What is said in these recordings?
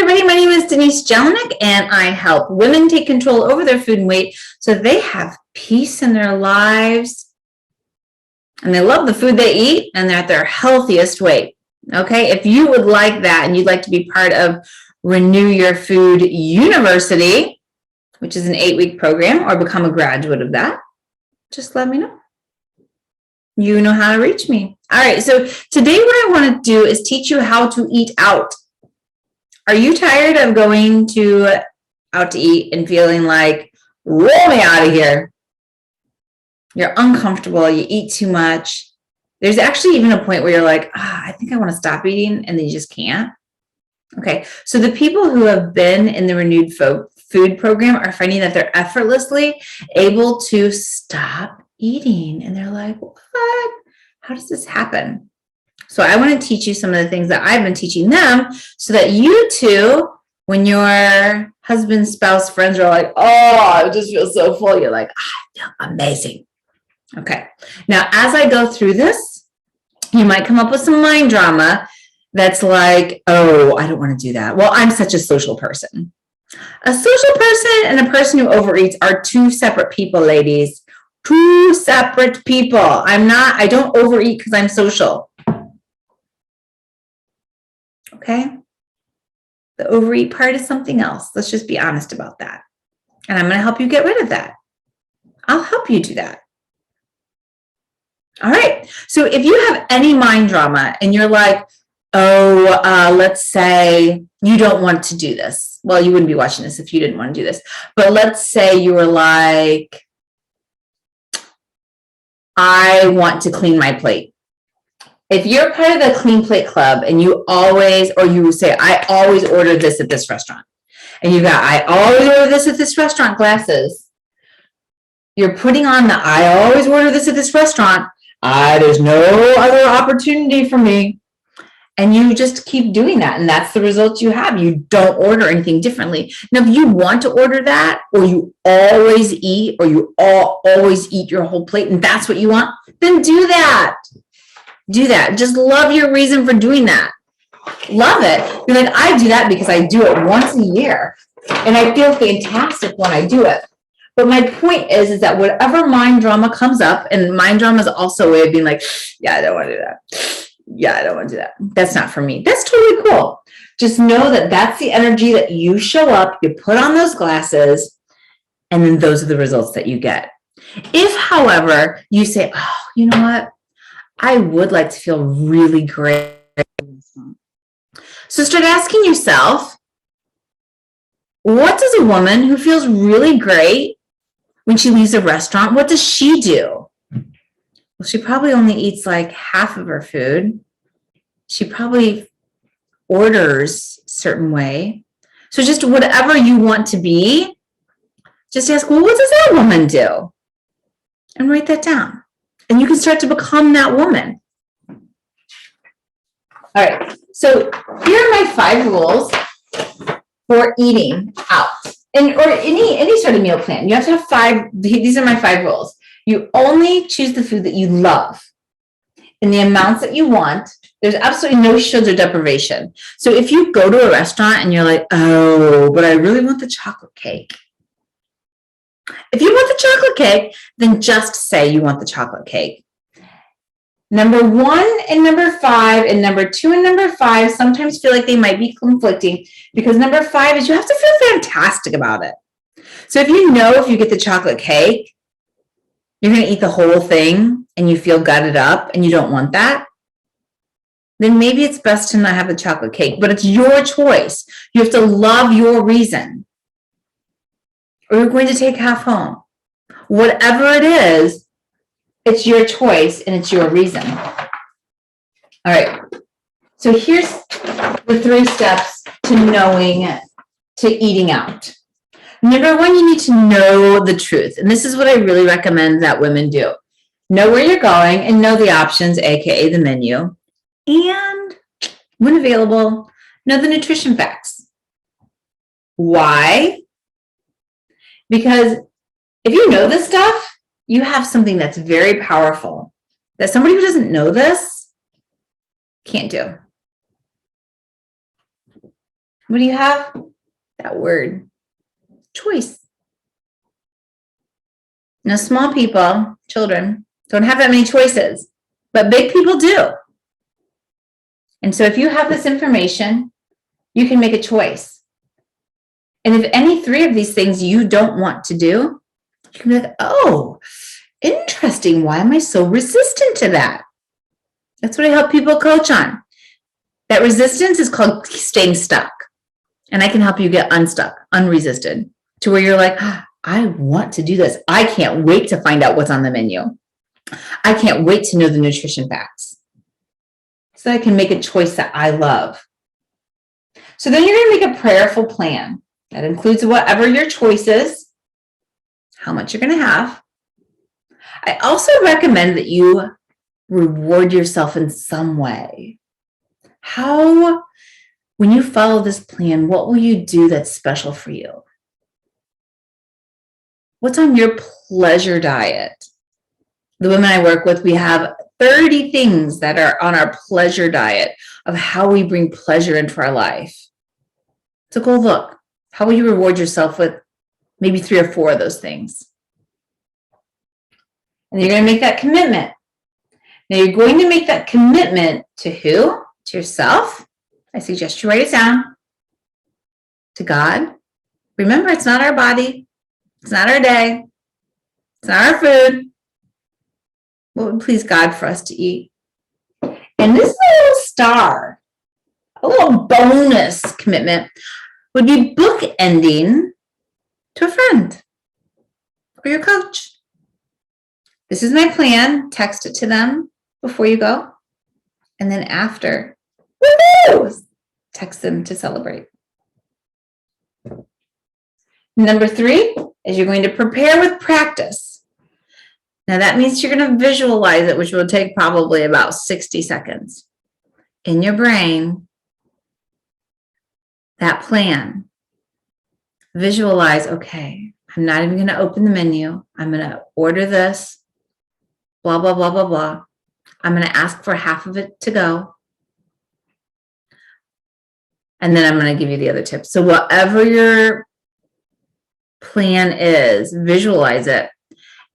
everybody. My name is Denise Jelinek, and I help women take control over their food and weight so they have peace in their lives and they love the food they eat and they're at their healthiest weight. Okay, if you would like that and you'd like to be part of Renew Your Food University, which is an 8-week program, or become a graduate of that, just let me know. You know how to reach me. All right, so today what I want to do is teach you how to eat out. Are you tired of going out to eat and feeling like, roll me out of here? You're uncomfortable, you eat too much. There's actually even a point where you're like, I think I want to stop eating, and then you just can't. Okay, so the people who have been in the Renewed Food program are finding that they're effortlessly able to stop eating. And they're like, what? How does this happen? So I want to teach you some of the things that I've been teaching them so that you too, when your husband, spouse, friends are like, oh, I just feel so full, you're like, I feel amazing. Okay. Now, as I go through this, you might come up with some mind drama that's like, oh, I don't want to do that. Well, I'm such a social person. A social person and a person who overeats are two separate people, ladies. Two separate people. I don't overeat because I'm social. Okay? The overeat part is something else. Let's just be honest about that. And I'm going to help you get rid of that. I'll help you do that. All right. So if you have any mind drama and you're like, let's say you don't want to do this. Well, you wouldn't be watching this if you didn't want to do this. But let's say you were like, I want to clean my plate. If you're part of the Clean Plate Club and you say, I always order this at this restaurant, and you got, I always order this at this restaurant glasses, you're putting on the, I always order this at this restaurant, there's no other opportunity for me. And you just keep doing that. And that's the results you have. You don't order anything differently. Now, if you want to order that, or you always eat, or you always eat your whole plate, and that's what you want, then do that. Do that. Just love your reason for doing that. Love it. You're like, I do that because I do it once a year. And I feel fantastic when I do it. But my point is that whatever mind drama comes up, and mind drama is also a way of being like, yeah, I don't want to do that. Yeah, I don't want to do that. That's not for me. That's totally cool. Just know that that's the energy that you show up, you put on those glasses, and then those are the results that you get. If, however, you say, oh, you know what? I would like to feel really great. So start asking yourself, what does a woman who feels really great when she leaves a restaurant, what does she do? Well, she probably only eats like half of her food. She probably orders a certain way. So just whatever you want to be, just ask, well, what does that woman do? And write that down. And you can start to become that woman. All right. So here are my 5 rules for eating out. Or any sort of meal plan. You have to have 5. These are my 5 rules. You only choose the food that you love in the amounts that you want. There's absolutely no sugar deprivation. So if you go to a restaurant and you're like, oh, but I really want the chocolate cake. If you want the chocolate cake, then just say you want the chocolate cake. Number 1 and number 5 and number 2 and number 5 sometimes feel like they might be conflicting, because number 5 is you have to feel fantastic about it. So if you get the chocolate cake, you're going to eat the whole thing and you feel gutted up and you don't want that, then maybe it's best to not have the chocolate cake. But it's your choice. You have to love your reason. Or you're going to take half home. Whatever it is, it's your choice and it's your reason. All right. So here's the 3 steps to eating out. Number 1, you need to know the truth. And this is what I really recommend that women do. Know where you're going and know the options, aka the menu. And when available, know the nutrition facts. Why? Because if you know this stuff, you have something that's very powerful that somebody who doesn't know this can't do. What do you have? That word, choice. Now, small people, children, don't have that many choices, but big people do. And so if you have this information, you can make a choice. And if any three of these things you don't want to do, you can be like, oh, interesting. Why am I so resistant to that? That's what I help people coach on. That resistance is called staying stuck. And I can help you get unstuck, unresisted, to where you're like, I want to do this. I can't wait to find out what's on the menu. I can't wait to know the nutrition facts, so I can make a choice that I love. So then you're going to make a prayerful plan that includes whatever your choice is, how much you're going to have. I also recommend that you reward yourself in some way. How, when you follow this plan, what will you do that's special for you? What's on your pleasure diet? The women I work with, we have 30 things that are on our pleasure diet of how we bring pleasure into our life. So go look. How will you reward yourself with maybe 3 or 4 of those things? And you're going to make that commitment. Now you're going to make that commitment to who? To yourself. I suggest you write it down. To God. Remember, it's not our body. It's not our day. It's not our food. What would please God for us to eat? And this little star, a little bonus commitment, would be bookending to a friend or your coach. This is my plan. Text it to them before you go. And then after, woo-hoo, text them to celebrate. Number 3 is you're going to prepare with practice. Now that means you're going to visualize it, which will take probably about 60 seconds. In your brain, that plan. Visualize, okay, I'm not even going to open the menu. I'm going to order this, blah, blah, blah, blah, blah. I'm going to ask for half of it to go. And then I'm going to give you the other tips. So whatever your plan is, visualize it.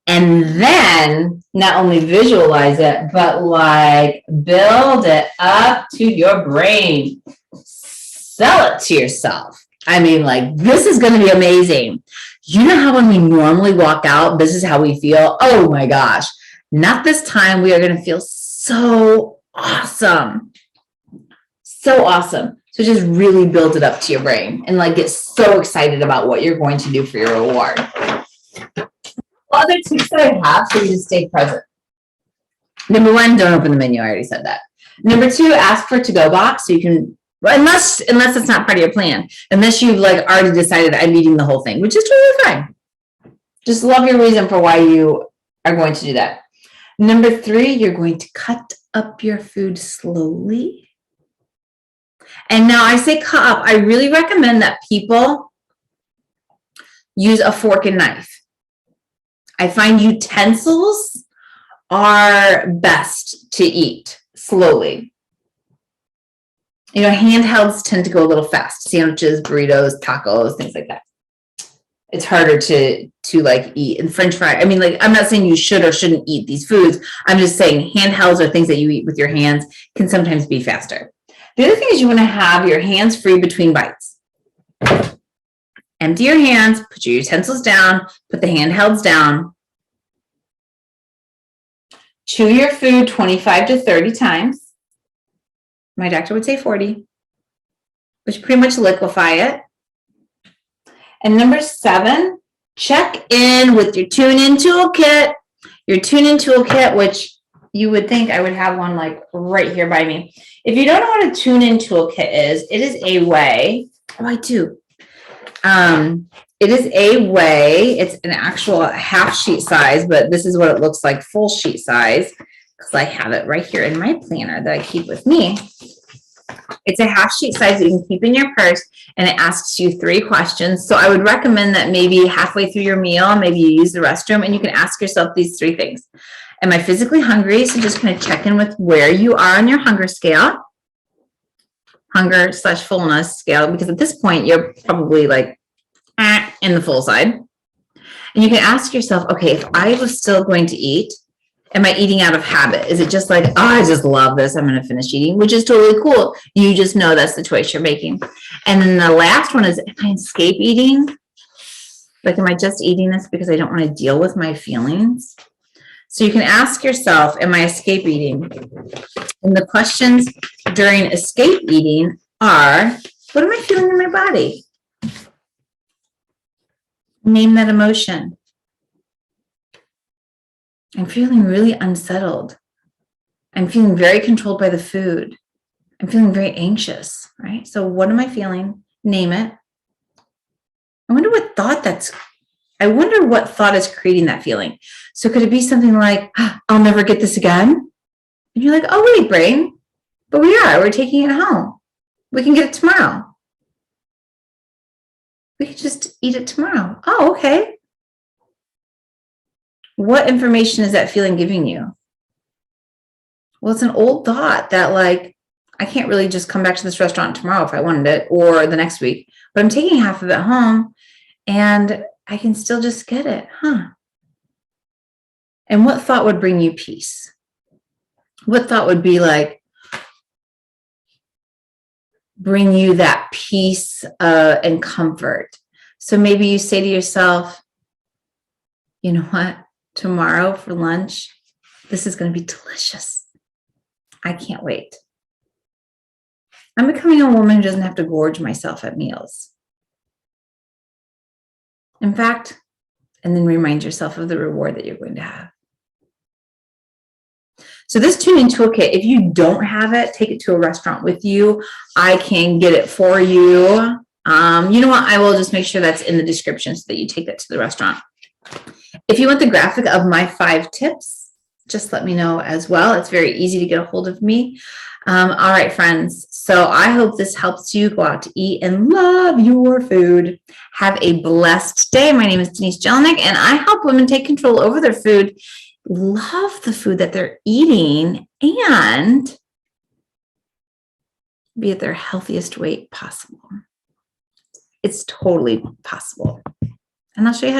And then not only visualize it, but like build it up to your brain. Sell it to yourself. I mean, like, this is going to be amazing. You know how when we normally walk out, this is how we feel? Oh my gosh. Not this time. We are going to feel so awesome. So awesome. So just really build it up to your brain and like get so excited about what you're going to do for your reward. Other tips that I have for you to stay present. Number 1, don't open the menu. I already said that. Number 2, ask for a to-go box so you can, unless it's not part of your plan, unless you've like already decided I'm eating the whole thing, which is totally fine. Just love your reason for why you are going to do that. Number 3, you're going to cut up your food slowly. And now I say cut up. I really recommend that people use a fork and knife. I find utensils are best to eat slowly. You know, handhelds tend to go a little fast. Sandwiches, burritos, tacos, things like that. It's harder to like eat. And French fry, I mean, like, I'm not saying you should or shouldn't eat these foods. I'm just saying handhelds or things that you eat with your hands can sometimes be faster. The other thing is you want to have your hands free between bites. Empty your hands, put your utensils down, put the handhelds down. Chew your food 25 to 30 times. My doctor would say 40, which pretty much liquefy it. And number 7, check in with your tune-in toolkit. Your tune-in toolkit, which you would think I would have one like right here by me. If you don't know what a tune-in toolkit is, it is a way, oh, I do. It is a way, it's an actual half sheet size, but this is what it looks like full sheet size, because I have it right here in my planner that I keep with me. It's a half sheet size that you can keep in your purse, and it asks you 3 questions. So I would recommend that maybe halfway through your meal, maybe you use the restroom, and you can ask yourself these 3 things. Am I physically hungry? So just kind of check in with where you are on your hunger scale. hunger/fullness scale, because at this point you're probably like in the full side. And you can ask yourself, okay, if I was still going to eat, am I eating out of habit? Is it just like, oh, I just love this, I'm going to finish eating, which is totally cool. You just know that's the choice you're making. And then the last one is, am I escape eating? Like, am I just eating this because I don't want to deal with my feelings? So you can ask yourself, am I escape eating? And the questions during escape eating are, what am I feeling in my body? Name that emotion. I'm feeling really unsettled. I'm feeling very controlled by the food. I'm feeling very anxious, right? So what am I feeling? Name it. I wonder what thought is creating that feeling. So could it be something like, I'll never get this again? And you're like, oh, wait, brain, but we're taking it home. We can get it tomorrow. We could just eat it tomorrow. Oh, okay. What information is that feeling giving you? Well, it's an old thought that like, I can't really just come back to this restaurant tomorrow if I wanted it, or the next week, but I'm taking half of it home and I can still just get it, And what thought would bring you peace? What thought would be like, bring you that peace and comfort? So maybe you say to yourself, you know what? Tomorrow for lunch, this is going to be delicious. I can't wait. I'm becoming a woman who doesn't have to gorge myself at meals. In fact, and then remind yourself of the reward that you're going to have. So this tuning toolkit, if you don't have it, take it to a restaurant with you. I can get it for you. You know what? I will just make sure that's in the description so that you take that to the restaurant. If you want the graphic of my 5 tips, just let me know as well. It's very easy to get a hold of me. All right, friends. So I hope this helps you go out to eat and love your food. Have a blessed day. My name is Denise Jelinek, and I help women take control over their food, love the food that they're eating, and be at their healthiest weight possible. It's totally possible. And I'll show you how to